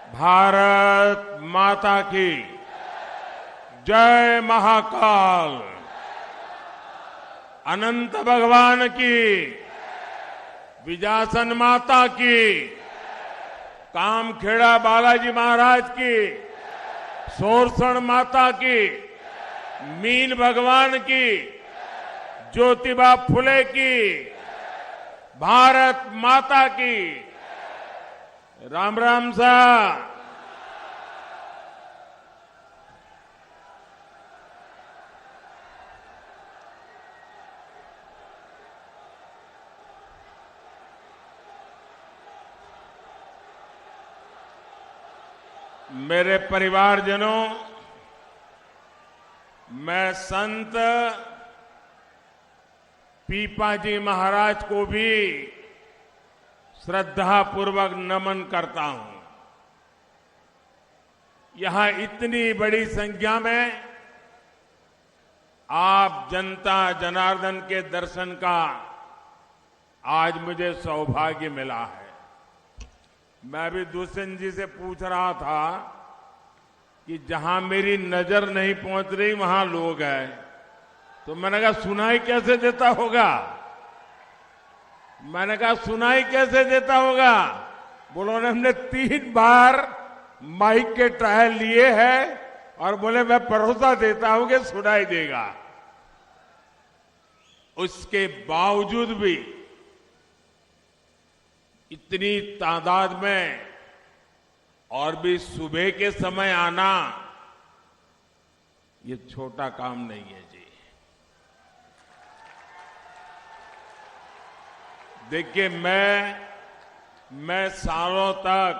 भारत माता की जय। महाकाल अनंत भगवान की, विजासन माता की, कामखेड़ा बालाजी महाराज की, सोरसण माता की, मीन भगवान की, ज्योतिबा फुले की, भारत माता की। राम राम सा। मेरे परिवारजनों, मैं संत पीपाजी महाराज को भी श्रद्धापूर्वक नमन करता हूं। यहां इतनी बड़ी संख्या में आप जनता जनार्दन के दर्शन का आज मुझे सौभाग्य मिला है। मैं भी दुष्यंत जी से पूछ रहा था कि जहां मेरी नजर नहीं पहुंच रही वहां लोग हैं, तो मैंने कहा सुनाई कैसे देता होगा। मैंने कहा सुनाई कैसे देता होगा। बोलो ने हमने 3 बार माइक के ट्रायल लिए हैं और बोले मैं भरोसा देता हूं कि सुनाई देगा। उसके बावजूद भी इतनी तादाद में और भी सुबह के समय आना ये छोटा काम नहीं है जी। देखिए, मैं सालों तक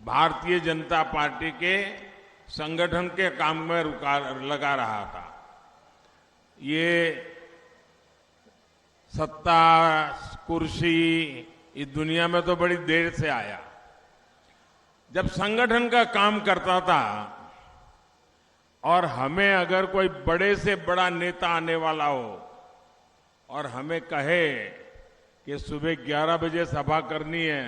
भारतीय जनता पार्टी के संगठन के काम में लगा रहा था। ये सत्ता कुर्सी इस दुनिया में तो बड़ी देर से आया। जब संगठन का काम करता था और हमें अगर कोई बड़े से बड़ा नेता आने वाला हो और हमें कहे कि सुबह 11 बजे सभा करनी है,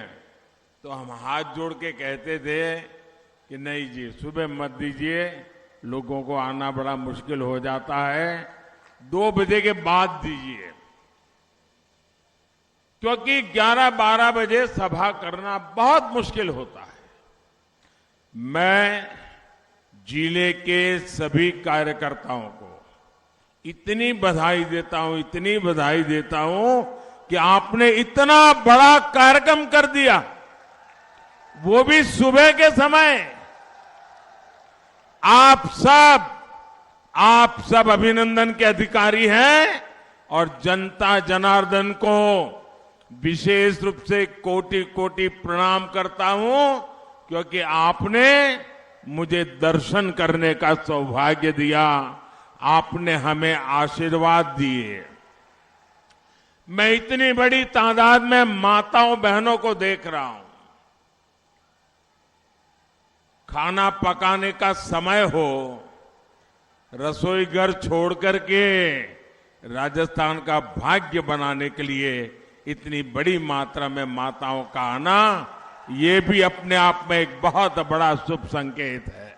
तो हम हाथ जोड़ के कहते थे कि नहीं जी, सुबह मत दीजिए, लोगों को आना बड़ा मुश्किल हो जाता है, 2 बजे के बाद दीजिए। क्योंकि 11-12 बजे सभा करना बहुत मुश्किल होता है। मैं जिले के सभी कार्यकर्ताओं को इतनी बधाई देता हूं कि आपने इतना बड़ा कार्यक्रम कर दिया, वो भी सुबह के समय। आप सब अभिनंदन के अधिकारी हैं और जनता जनार्दन को विशेष रूप से कोटि कोटि प्रणाम करता हूं, क्योंकि आपने मुझे दर्शन करने का सौभाग्य दिया, आपने हमें आशीर्वाद दिए। मैं इतनी बड़ी तादाद में माताओं बहनों को देख रहा हूं। खाना पकाने का समय हो, रसोई घर छोड़ करके राजस्थान का भाग्य बनाने के लिए इतनी बड़ी मात्रा में माताओं का आना, ये भी अपने आप में एक बहुत बड़ा शुभ संकेत है।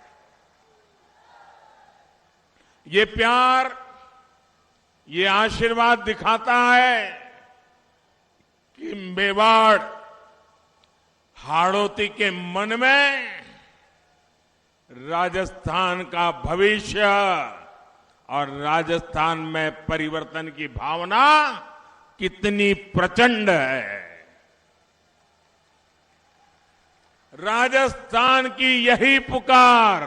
ये प्यार, ये आशीर्वाद दिखाता है कि मेवाड़ हाड़ौती के मन में राजस्थान का भविष्य और राजस्थान में परिवर्तन की भावना कितनी प्रचंड है। राजस्थान की यही पुकार,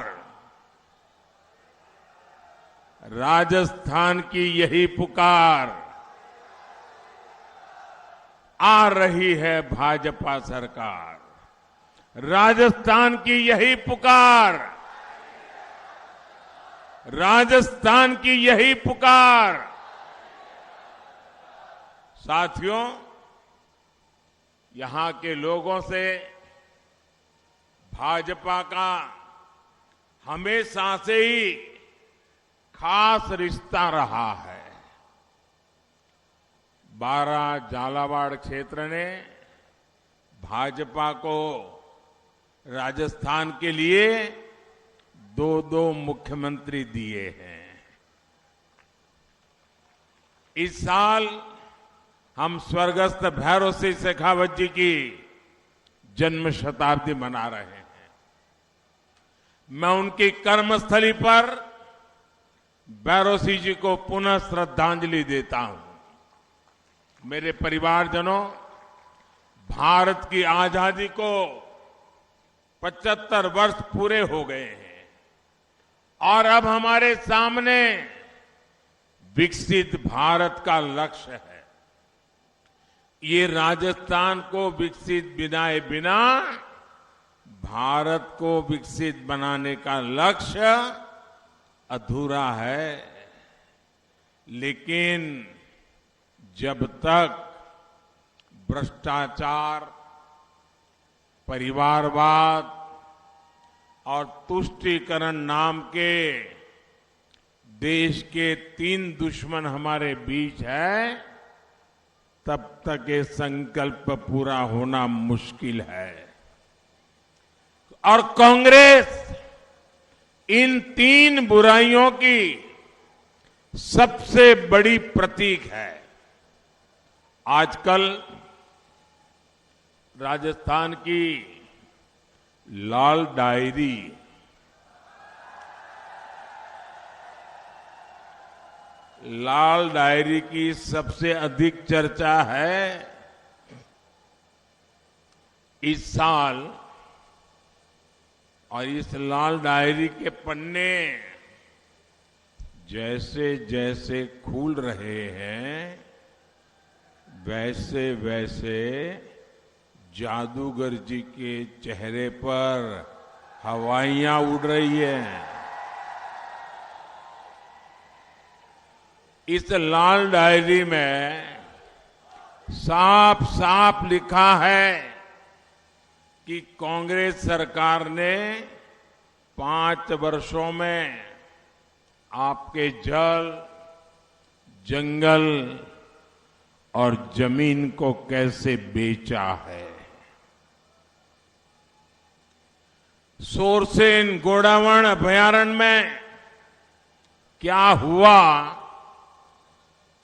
राजस्थान की यही पुकार, आ रही है भाजपा सरकार। राजस्थान की यही पुकार, राजस्थान की यही पुकार। साथियों, यहां के लोगों से भाजपा का हमेशा से ही खास रिश्ता रहा है। 12 झालावाड़ क्षेत्र ने भाजपा को राजस्थान के लिए दो दो मुख्यमंत्री दिए हैं। इस साल हम स्वर्गस्थ भैरव सिंह शेखावत जी की जन्म शताब्दी मना रहे हैं। मैं उनकी कर्मस्थली पर भैरव सिंह जी को पुनः श्रद्धांजलि देता हूं। मेरे परिवारजनों, भारत की आजादी को 75 वर्ष पूरे हो गए हैं और अब हमारे सामने विकसित भारत का लक्ष्य है। ये राजस्थान को विकसित बनाए बिना भारत को विकसित बनाने का लक्ष्य अधूरा है। लेकिन जब तक भ्रष्टाचार, परिवारवाद और तुष्टीकरण नाम के देश के 3 दुश्मन हमारे बीच है, तब तक ये संकल्प पूरा होना मुश्किल है। और कांग्रेस इन 3 बुराइयों की सबसे बड़ी प्रतीक है। आजकल राजस्थान की लाल डायरी की सबसे अधिक चर्चा है। इस साल और इस लाल डायरी के पन्ने जैसे जैसे खुल रहे हैं, वैसे वैसे जादूगर जी के चेहरे पर हवाइयां उड़ रही हैं। इस लाल डायरी में साफ साफ लिखा है कि कांग्रेस सरकार ने 5 वर्षों में आपके जल, जंगल और जमीन को कैसे बेचा है। सोरसेन गोडावण अभयारण्य में क्या हुआ,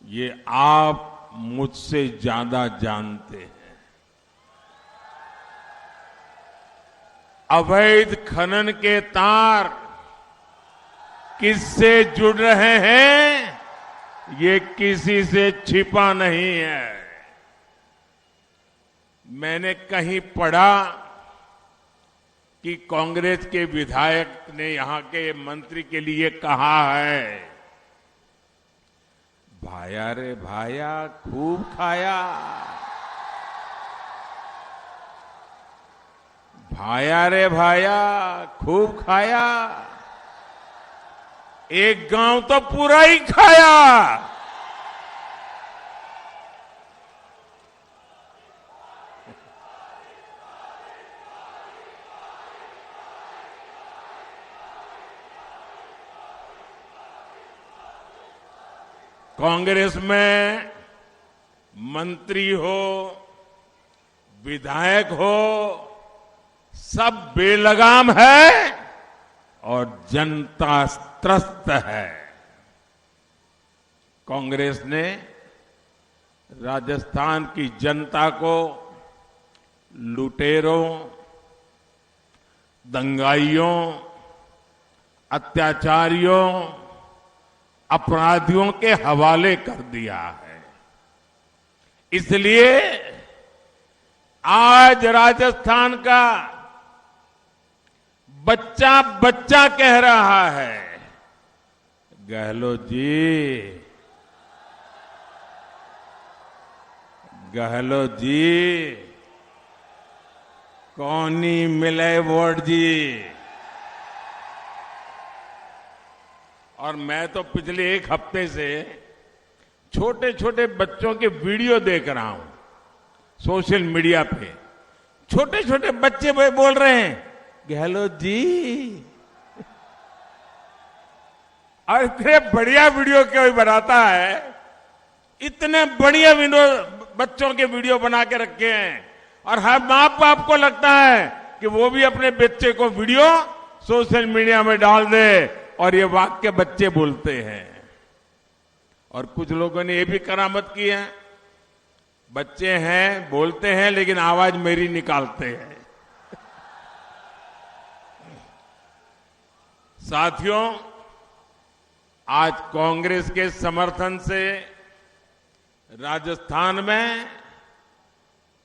ये आप मुझसे ज्यादा जानते हैं। अवैध खनन के तार किससे जुड़ रहे हैं, ये किसी से छिपा नहीं है। मैंने कहीं पढ़ा कि कांग्रेस के विधायक ने यहां के मंत्री के लिए कहा है, भाया रे भाया खूब खाया, भाया रे भाया खूब खाया, एक गांव तो पूरा ही खाया। कांग्रेस में मंत्री हो, विधायक हो, सब बेलगाम है और जनता त्रस्त है। कांग्रेस ने राजस्थान की जनता को लुटेरों, दंगाइयों, अत्याचारियों, अपराधियों के हवाले कर दिया है। इसलिए आज राजस्थान का बच्चा बच्चा कह रहा है, गहलोत जी, गहलोत जी, कौनी मिले वोट जी। और मैं तो पिछले 1 हफ्ते से छोटे छोटे बच्चों के वीडियो देख रहा हूं सोशल मीडिया पे। छोटे छोटे बच्चे बोल रहे हैं, गहलोत जी, और इतने बढ़िया वीडियो कोई बनाता है, इतने बढ़िया वीडियो बच्चों के वीडियो बना के रखे हैं। और हर माँ बाप को लगता है कि वो भी अपने बच्चे को वीडियो सोशल मीडिया में डाल दे और ये वाक्य बच्चे बोलते हैं। और कुछ लोगों ने ये भी करामत की है, बच्चे हैं बोलते हैं लेकिन आवाज मेरी निकालते हैं। साथियों, आज कांग्रेस के समर्थन से राजस्थान में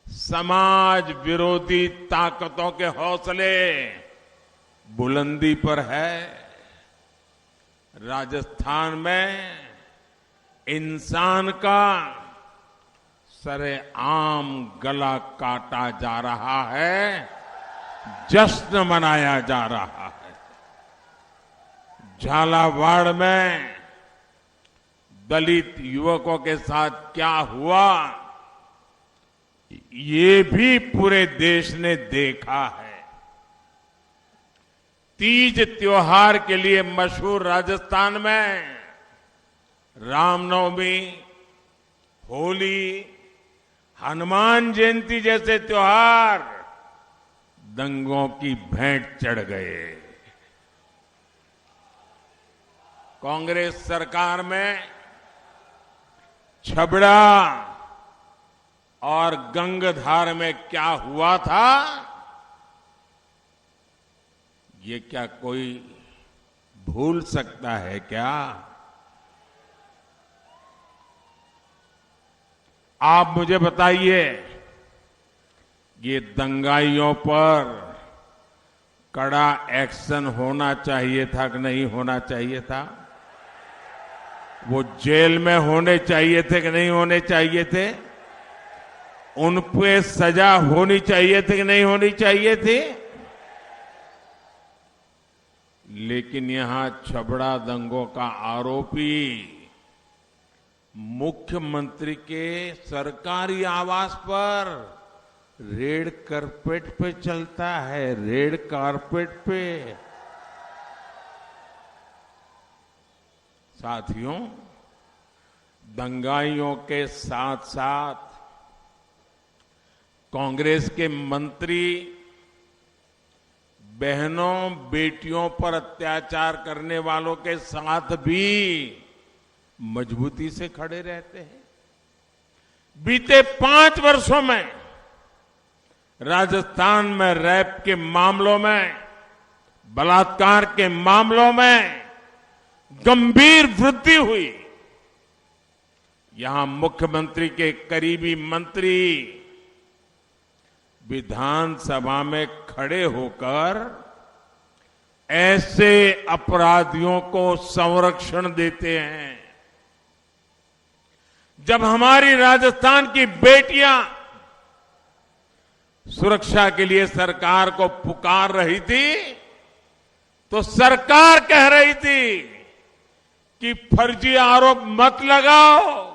समाज विरोधी ताकतों के हौसले बुलंदी पर है। राजस्थान में इंसान का सरेआम गला काटा जा रहा है, जश्न मनाया जा रहा है। झालावाड़ में दलित युवकों के साथ क्या हुआ, ये भी पूरे देश ने देखा है। तीज त्योहार के लिए मशहूर राजस्थान में रामनवमी, होली, हनुमान जयंती जैसे त्योहार दंगों की भेंट चढ़ गए। कांग्रेस सरकार में छबड़ा और गंगधार में क्या हुआ था, ये क्या कोई भूल सकता है क्या? आप मुझे बताइए, ये दंगाइयों पर कड़ा एक्शन होना चाहिए था कि नहीं होना चाहिए था? वो जेल में होने चाहिए थे कि नहीं होने चाहिए थे? उन पे सजा होनी चाहिए थी कि नहीं होनी चाहिए थी? लेकिन यहां छबड़ा दंगों का आरोपी मुख्यमंत्री के सरकारी आवास पर रेड कारपेट पे चलता है, रेड कारपेट पे। साथियों, दंगाइयों के साथ साथ कांग्रेस के मंत्री बहनों बेटियों पर अत्याचार करने वालों के साथ भी मजबूती से खड़े रहते हैं। बीते 5 वर्षों में राजस्थान में रेप के मामलों में, बलात्कार के मामलों में गंभीर वृद्धि हुई। यहां मुख्यमंत्री के करीबी मंत्री विधानसभा में खड़े होकर ऐसे अपराधियों को संरक्षण देते हैं। जब हमारी राजस्थान की बेटियां सुरक्षा के लिए सरकार को पुकार रही थी, तो सरकार कह रही थी कि फर्जी आरोप मत लगाओ।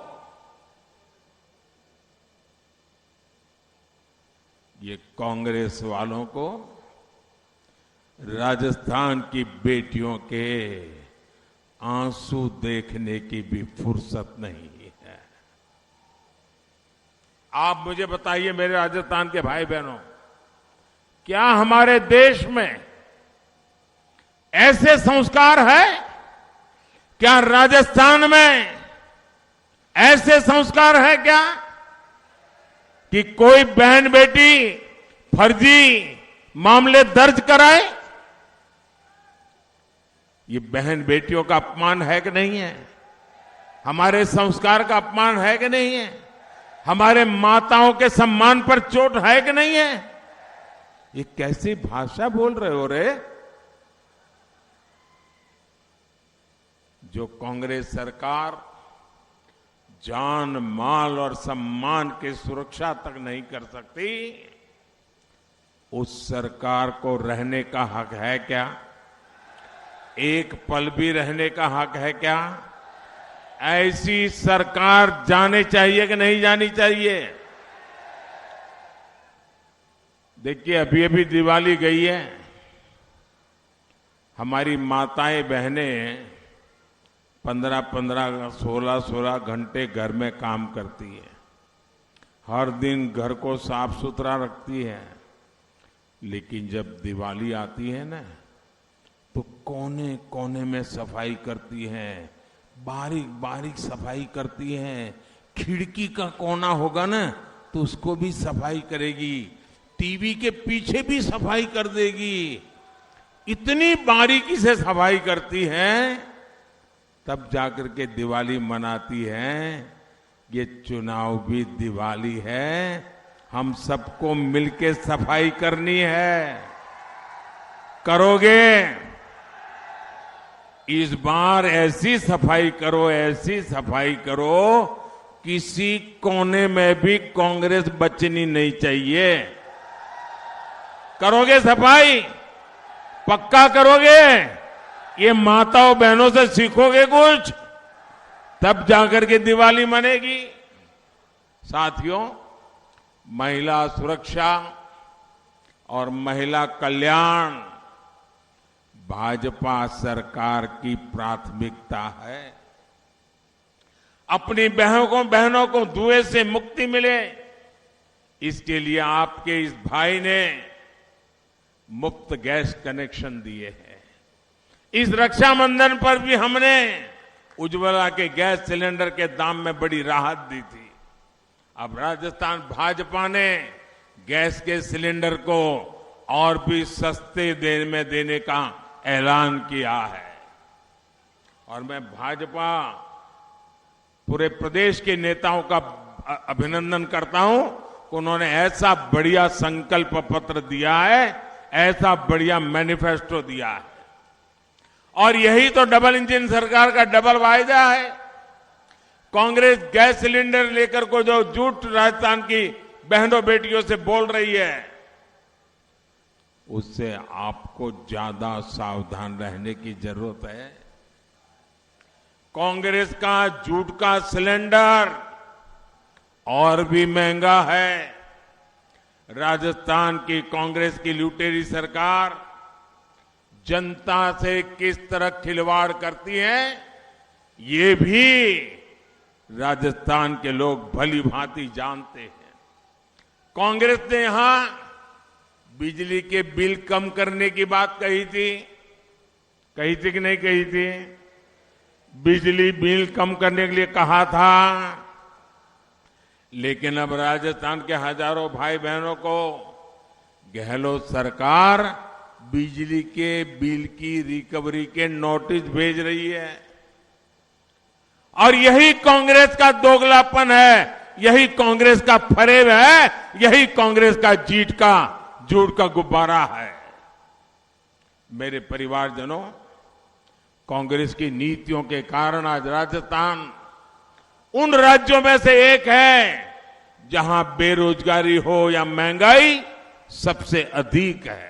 ये कांग्रेस वालों को राजस्थान की बेटियों के आंसू देखने की भी फुर्सत नहीं है। आप मुझे बताइए मेरे राजस्थान के भाई बहनों, क्या हमारे देश में ऐसे संस्कार है? क्या राजस्थान में ऐसे संस्कार है क्या कि कोई बहन बेटी फर्जी मामले दर्ज कराए? ये बहन बेटियों का अपमान है कि नहीं है? हमारे संस्कार का अपमान है कि नहीं है? हमारे माताओं के सम्मान पर चोट है कि नहीं है? ये कैसी भाषा बोल रहे हो रे? जो कांग्रेस सरकार जान माल और सम्मान की सुरक्षा तक नहीं कर सकती, उस सरकार को रहने का हक है क्या? एक पल भी रहने का हक है क्या? ऐसी सरकार जाने चाहिए कि नहीं जानी चाहिए? देखिए, अभी अभी दिवाली गई है। हमारी माताएं बहनें 15-15, 16-16 घंटे घर में काम करती है। हर दिन घर को साफ सुथरा रखती है, लेकिन जब दिवाली आती है ना, तो कोने कोने में सफाई करती है, बारीक बारीक सफाई करती है। खिड़की का कोना होगा ना, तो उसको भी सफाई करेगी, टीवी के पीछे भी सफाई कर देगी। इतनी बारीकी से सफाई करती है, तब जाकर के दिवाली मनाती है। ये चुनाव भी दिवाली है, हम सबको मिलके सफाई करनी है। करोगे? इस बार ऐसी सफाई करो, ऐसी सफाई करो, किसी कोने में भी कांग्रेस बचनी नहीं चाहिए। करोगे सफाई? पक्का करोगे? ये माताओं बहनों से सीखोगे कुछ, तब जाकर के दिवाली मनेगी। साथियों, महिला सुरक्षा और महिला कल्याण भाजपा सरकार की प्राथमिकता है। अपनी बहनों को धुएं से मुक्ति मिले, इसके लिए आपके इस भाई ने मुफ्त गैस कनेक्शन दिए हैं। इस रक्षाबंधन पर भी हमने उज्ज्वला के गैस सिलेंडर के दाम में बड़ी राहत दी थी। अब राजस्थान भाजपा ने गैस के सिलेंडर को और भी सस्ते देने का ऐलान किया है। और मैं भाजपा पूरे प्रदेश के नेताओं का अभिनंदन करता हूं कि उन्होंने ऐसा बढ़िया संकल्प पत्र दिया है, ऐसा बढ़िया मैनिफेस्टो दिया है। और यही तो डबल इंजन सरकार का डबल वायदा है। कांग्रेस गैस सिलेंडर लेकर को जो झूठ राजस्थान की बहनों बेटियों से बोल रही है, उससे आपको ज्यादा सावधान रहने की जरूरत है। कांग्रेस का झूठ का सिलेंडर और भी महंगा है। राजस्थान की कांग्रेस की लुटेरी सरकार जनता से किस तरह खिलवाड़ करती है, ये भी राजस्थान के लोग भली भांति जानते हैं। कांग्रेस ने यहां बिजली के बिल कम करने की बात कही थी कि नहीं कही थी? बिजली बिल कम करने के लिए कहा था, लेकिन अब राजस्थान के हजारों भाई बहनों को गहलोत सरकार बिजली के बिल की रिकवरी के नोटिस भेज रही है। और यही कांग्रेस का दोगलापन है, यही कांग्रेस का फरेब है, यही कांग्रेस का झूठ का गुब्बारा है। मेरे परिवारजनों, कांग्रेस की नीतियों के कारण आज राजस्थान उन राज्यों में से एक है जहां बेरोजगारी हो या महंगाई सबसे अधिक है।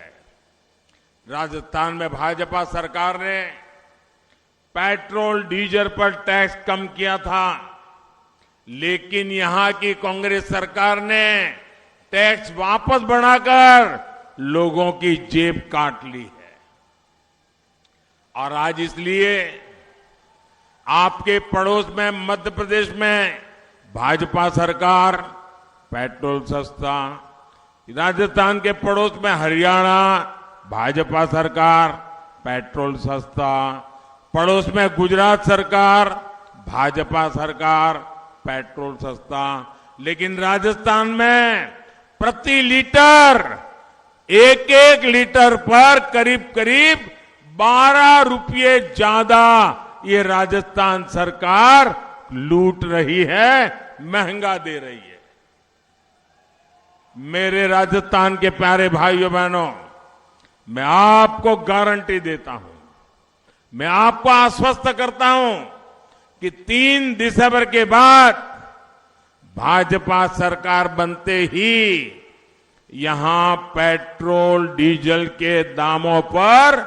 राजस्थान में भाजपा सरकार ने पेट्रोल डीजल पर टैक्स कम किया था, लेकिन यहां की कांग्रेस सरकार ने टैक्स वापस बढ़ाकर लोगों की जेब काट ली है। और आज इसलिए आपके पड़ोस में मध्य प्रदेश में भाजपा सरकार पेट्रोल सस्ता, राजस्थान के पड़ोस में हरियाणा भाजपा सरकार पेट्रोल सस्ता, पड़ोस में गुजरात सरकार भाजपा सरकार पेट्रोल सस्ता, लेकिन राजस्थान में प्रति लीटर एक लीटर पर करीब 12 रुपये ज्यादा ये राजस्थान सरकार लूट रही है, महंगा दे रही है। मेरे राजस्थान के प्यारे भाइयों बहनों, मैं आपको गारंटी देता हूं, मैं आपको आश्वस्त करता हूं कि 3 दिसंबर के बाद भाजपा सरकार बनते ही यहां पेट्रोल डीजल के दामों पर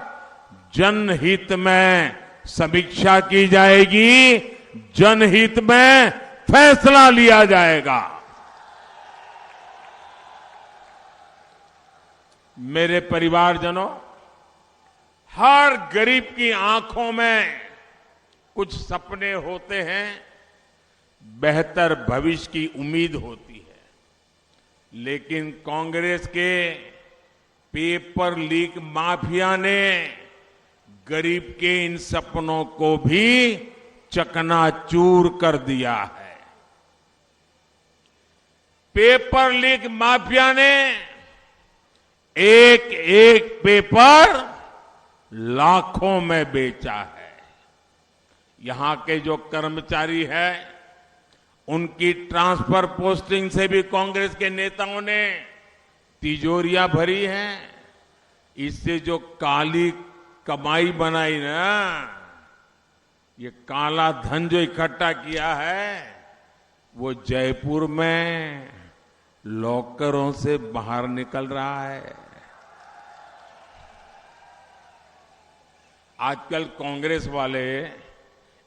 जनहित में समीक्षा की जाएगी, जनहित में फैसला लिया जाएगा। मेरे परिवारजनों, हर गरीब की आंखों में कुछ सपने होते हैं, बेहतर भविष्य की उम्मीद होती है, लेकिन कांग्रेस के पेपर लीक माफिया ने गरीब के इन सपनों को भी चकनाचूर कर दिया है। पेपर लीक माफिया ने एक एक पेपर लाखों में बेचा है। यहां के जो कर्मचारी हैं, उनकी ट्रांसफर पोस्टिंग से भी कांग्रेस के नेताओं ने तिजोरियां भरी हैं। इससे जो काली कमाई बनाई ना, ये काला धन जो इकट्ठा किया है, वो जयपुर में लॉकरों से बाहर निकल रहा है। आजकल कांग्रेस वाले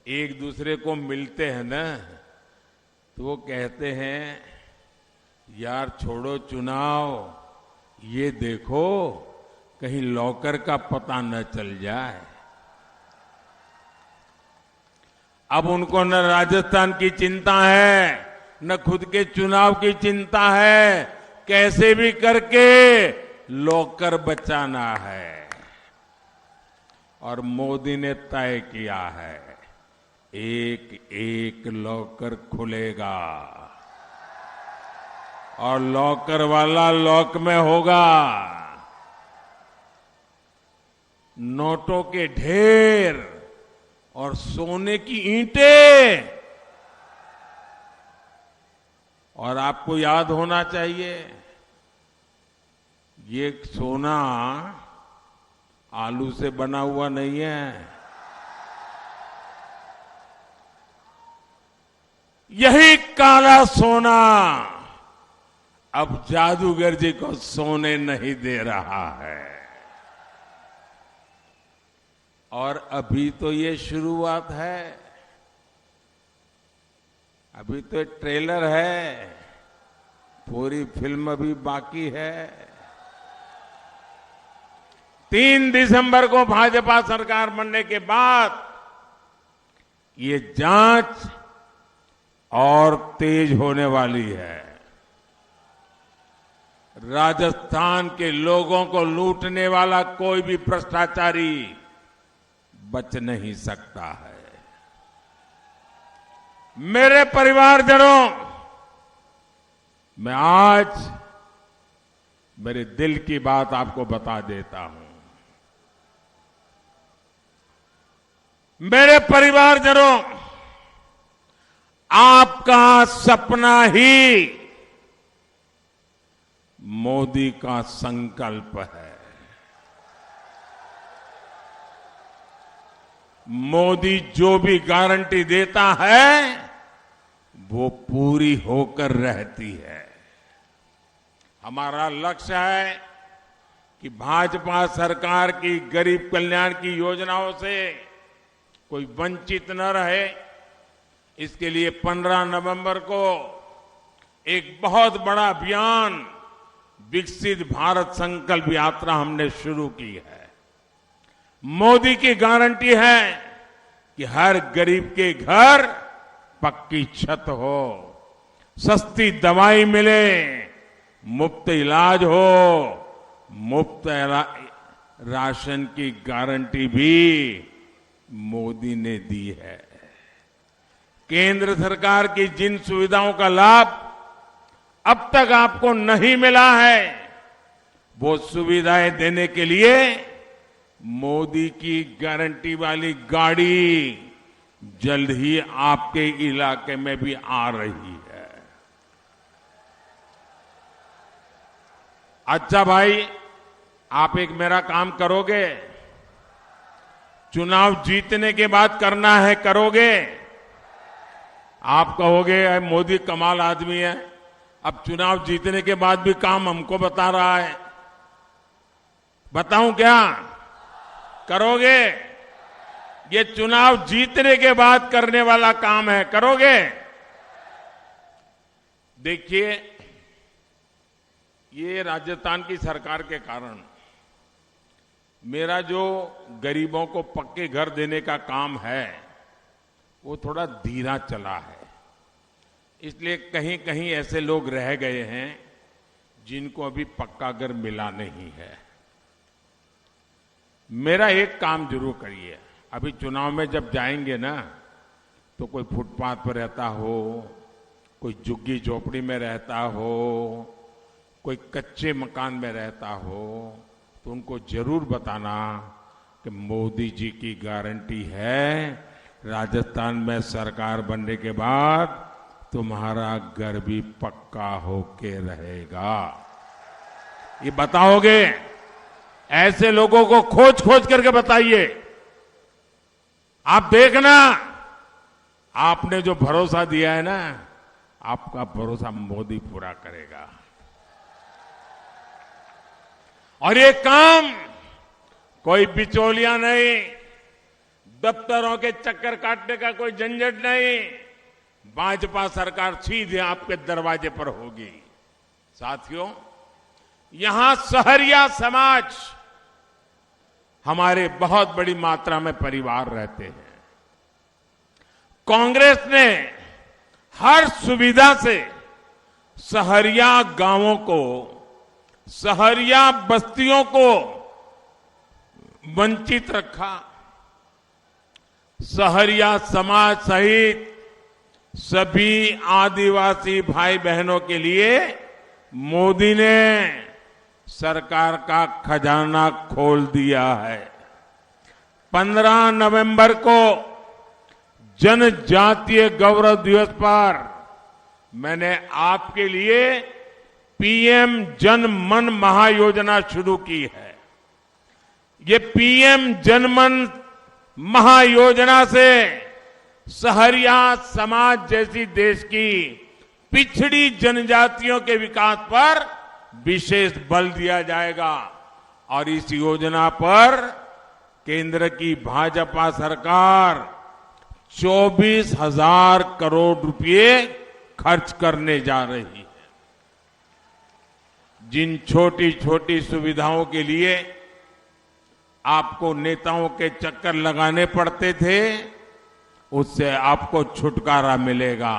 एक दूसरे को मिलते हैं ना, तो वो कहते हैं, यार छोड़ो चुनाव, ये देखो कहीं लॉकर का पता न चल जाए। अब उनको न राजस्थान की चिंता है, न खुद के चुनाव की चिंता है, कैसे भी करके लॉकर बचाना है। और मोदी ने तय किया है, एक एक लॉकर खुलेगा और लॉकर वाला लॉक में होगा। नोटों के ढेर और सोने की ईंटें। और आपको याद होना चाहिए, ये सोना आलू से बना हुआ नहीं है। यही काला सोना अब जादूगर जी को सोने नहीं दे रहा है। और अभी तो ये शुरुआत है, अभी तो ट्रेलर है, पूरी फिल्म अभी बाकी है। 3 दिसंबर को भाजपा सरकार बनने के बाद ये जांच और तेज होने वाली है। राजस्थान के लोगों को लूटने वाला कोई भी भ्रष्टाचारी बच नहीं सकता है। मेरे परिवारजनों, मैं आज मेरे दिल की बात आपको बता देता हूं। मेरे परिवारजनों, आपका सपना ही मोदी का संकल्प है। मोदी जो भी गारंटी देता है, वो पूरी होकर रहती है। हमारा लक्ष्य है कि भाजपा सरकार की गरीब कल्याण की योजनाओं से कोई वंचित न रहे। इसके लिए 15 नवंबर को एक बहुत बड़ा अभियान विकसित भारत संकल्प यात्रा हमने शुरू की है। मोदी की गारंटी है कि हर गरीब के घर पक्की छत हो, सस्ती दवाई मिले, मुफ्त इलाज हो, मुफ्त राशन की गारंटी भी मोदी ने दी है। केंद्र सरकार की जिन सुविधाओं का लाभ अब तक आपको नहीं मिला है, वो सुविधाएं देने के लिए मोदी की गारंटी वाली गाड़ी जल्द ही आपके इलाके में भी आ रही है। अच्छा भाई, आप एक मेरा काम करोगे? चुनाव जीतने के बाद करना है, करोगे? आप कहोगे मोदी कमाल आदमी है, अब चुनाव जीतने के बाद भी काम हमको बता रहा है। बताऊं क्या? करोगे? ये चुनाव जीतने के बाद करने वाला काम है, करोगे? देखिए, ये राजस्थान की सरकार के कारण मेरा जो गरीबों को पक्के घर देने का काम है, वो थोड़ा धीरा चला है। इसलिए कहीं कहीं ऐसे लोग रह गए हैं जिनको अभी पक्का घर मिला नहीं है। मेरा एक काम जरूर करिए। अभी चुनाव में जब जाएंगे ना, तो कोई फुटपाथ पर रहता हो, कोई झुग्गी झोपड़ी में रहता हो, कोई कच्चे मकान में रहता हो, तो उनको जरूर बताना कि मोदी जी की गारंटी है, राजस्थान में सरकार बनने के बाद तुम्हारा घर भी पक्का होके रहेगा। ये बताओगे? ऐसे लोगों को खोज खोज करके बताइए। आप देखना, आपने जो भरोसा दिया है ना, आपका भरोसा मोदी पूरा करेगा। और ये काम कोई बिचौलिया नहीं, दफ्तरों के चक्कर काटने का कोई झंझट नहीं, भाजपा सरकार सीधे आपके दरवाजे पर होगी। साथियों, यहां सहरिया समाज हमारे बहुत बड़ी मात्रा में परिवार रहते हैं। कांग्रेस ने हर सुविधा से सहरिया गांवों को, सहरिया बस्तियों को वंचित रखा। सहरिया समाज सहित सभी आदिवासी भाई बहनों के लिए मोदी ने सरकार का खजाना खोल दिया है। 15 नवंबर को जनजातीय गौरव दिवस पर मैंने आपके लिए पीएम जन मन महायोजना शुरू की है। ये पीएम जन मन महायोजना से सहरिया समाज जैसी देश की पिछड़ी जनजातियों के विकास पर विशेष बल दिया जाएगा। और इस योजना पर केंद्र की भाजपा सरकार 24,000 करोड़ रुपए खर्च करने जा रही है। जिन छोटी छोटी सुविधाओं के लिए आपको नेताओं के चक्कर लगाने पड़ते थे, उससे आपको छुटकारा मिलेगा।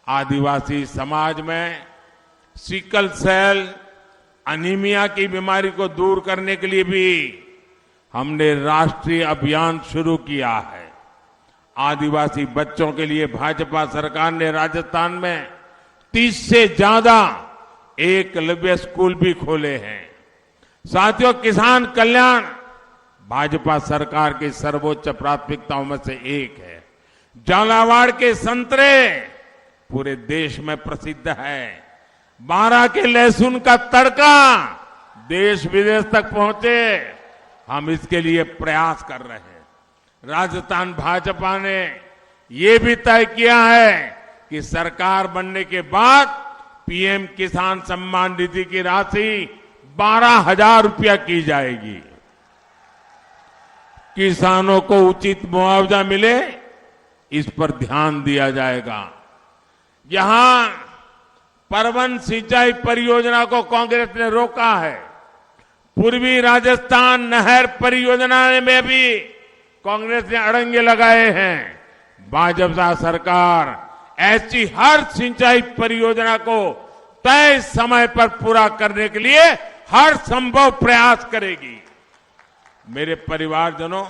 आदिवासी समाज में सिकल सेल अनीमिया की बीमारी को दूर करने के लिए भी हमने राष्ट्रीय अभियान शुरू किया है। आदिवासी बच्चों के लिए भाजपा सरकार ने राजस्थान में 30 से ज्यादा एकलव्य स्कूल भी खोले हैं। साथियों, किसान कल्याण भाजपा सरकार की सर्वोच्च प्राथमिकताओं में से एक है। झालावाड़ के संतरे पूरे देश में प्रसिद्ध है। बारां के लहसुन का तड़का देश विदेश तक पहुंचे, हम इसके लिए प्रयास कर रहे हैं। राजस्थान भाजपा ने ये भी तय किया है कि सरकार बनने के बाद पीएम किसान सम्मान निधि की राशि 12,000 रुपया की जाएगी। किसानों को उचित मुआवजा मिले, इस पर ध्यान दिया जाएगा। यहां परवन सिंचाई परियोजना को कांग्रेस ने रोका है। पूर्वी राजस्थान नहर परियोजना में भी कांग्रेस ने अड़ंगे लगाए हैं। भाजपा सरकार ऐसी हर सिंचाई परियोजना को तय समय पर पूरा करने के लिए हर संभव प्रयास करेगी। मेरे परिवारजनों,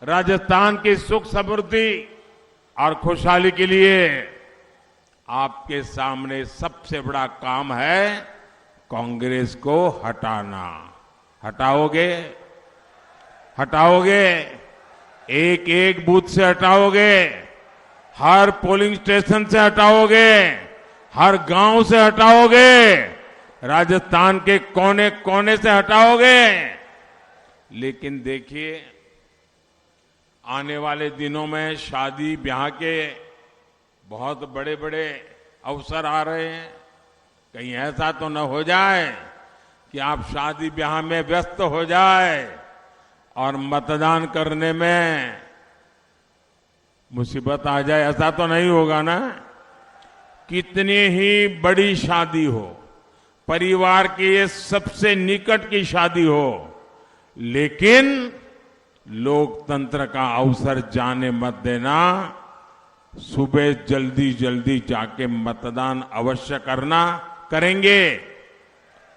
राजस्थान की सुख समृद्धि और खुशहाली के लिए आपके सामने सबसे बड़ा काम है कांग्रेस को हटाना। हटाओगे? हटाओगे? एक एक बूथ से हटाओगे? हर पोलिंग स्टेशन से हटाओगे? हर गांव से हटाओगे? राजस्थान के कोने कोने से हटाओगे? लेकिन देखिए, आने वाले दिनों में शादी ब्याह के बहुत बड़े बड़े अवसर आ रहे हैं। कहीं ऐसा तो न हो जाए कि आप शादी ब्याह में व्यस्त हो जाए और मतदान करने में मुसीबत आ जाए। ऐसा तो नहीं होगा ना? कितनी ही बड़ी शादी हो, परिवार की ये सबसे निकट की शादी हो, लेकिन लोकतंत्र का अवसर जाने मत देना। सुबह जल्दी जल्दी जाके मतदान अवश्य करना। करेंगे?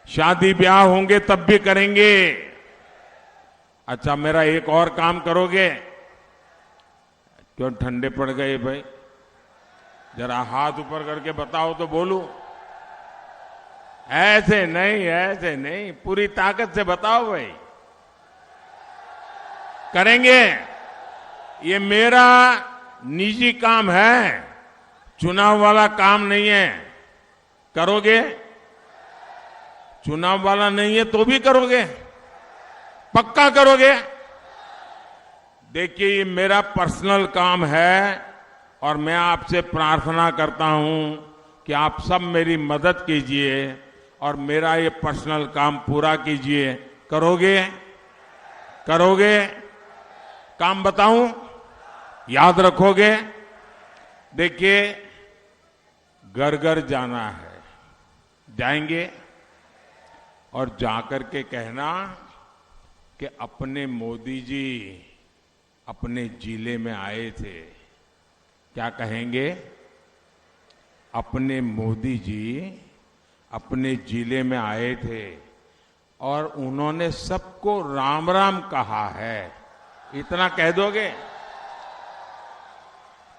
शादी ब्याह होंगे तब भी करेंगे। अच्छा, मेरा एक और काम करोगे? क्यों ठंडे पड़ गए भाई? जरा हाथ ऊपर करके बताओ तो बोलूं। ऐसे नहीं, ऐसे नहीं, पूरी ताकत से बताओ भाई। करेंगे? ये मेरा निजी काम है, चुनाव वाला काम नहीं है। करोगे? चुनाव वाला नहीं है तो भी करोगे? पक्का करोगे? देखिए, ये मेरा पर्सनल काम है और मैं आपसे प्रार्थना करता हूं कि आप सब मेरी मदद कीजिए और मेरा ये पर्सनल काम पूरा कीजिए। करोगे? करोगे? काम बताऊं? याद रखोगे? देखिए, घर घर जाना है, जाएंगे और जाकर के कहना कि अपने मोदी जी अपने जिले में आए थे। क्या कहेंगे? अपने मोदी जी अपने जिले में आए थे और उन्होंने सबको राम राम कहा है। इतना कह दोगे?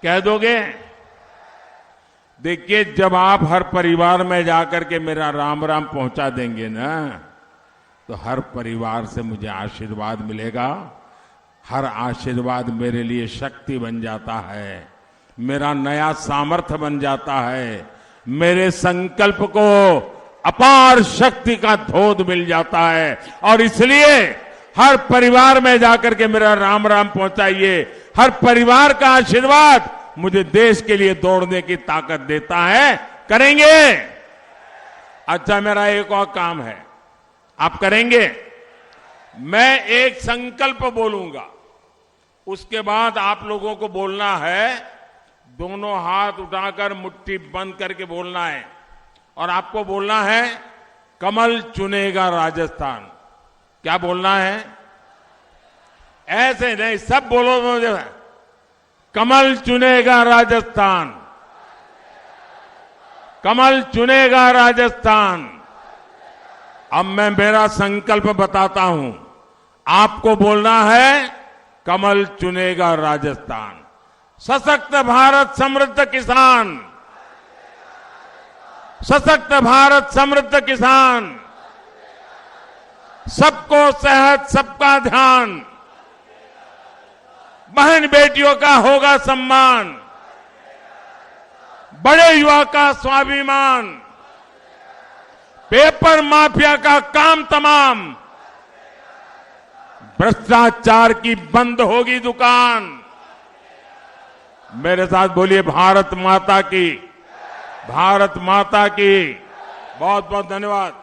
कह दोगे? देखिए, जब आप हर परिवार में जाकर के मेरा राम राम पहुंचा देंगे ना, तो हर परिवार से मुझे आशीर्वाद मिलेगा। हर आशीर्वाद मेरे लिए शक्ति बन जाता है, मेरा नया सामर्थ्य बन जाता है, मेरे संकल्प को अपार शक्ति का धोध मिल जाता है। और इसलिए हर परिवार में जाकर के मेरा राम राम पहुंचाइए। हर परिवार का आशीर्वाद मुझे देश के लिए दौड़ने की ताकत देता है। करेंगे? अच्छा, मेरा एक और काम है, आप करेंगे? मैं एक संकल्प बोलूंगा, उसके बाद आप लोगों को बोलना है। दोनों हाथ उठाकर मुट्ठी बंद करके बोलना है और आपको बोलना है, कमल चुनेगा राजस्थान। क्या बोलना है? ऐसे नहीं, सब बोलो मुझे। कमल चुनेगा राजस्थान, कमल चुनेगा राजस्थान। अब मैं मेरा संकल्प बताता हूं, आपको बोलना है, कमल चुनेगा राजस्थान। सशक्त भारत समृद्ध किसान, सशक्त भारत समृद्ध किसान, सबको सेहत सबका ध्यान, बहन बेटियों का होगा सम्मान, बड़े युवा का स्वाभिमान, पेपर माफिया का काम तमाम, भ्रष्टाचार की बंद होगी दुकान। मेरे साथ बोलिए, भारत माता की, भारत माता की। बहुत बहुत धन्यवाद।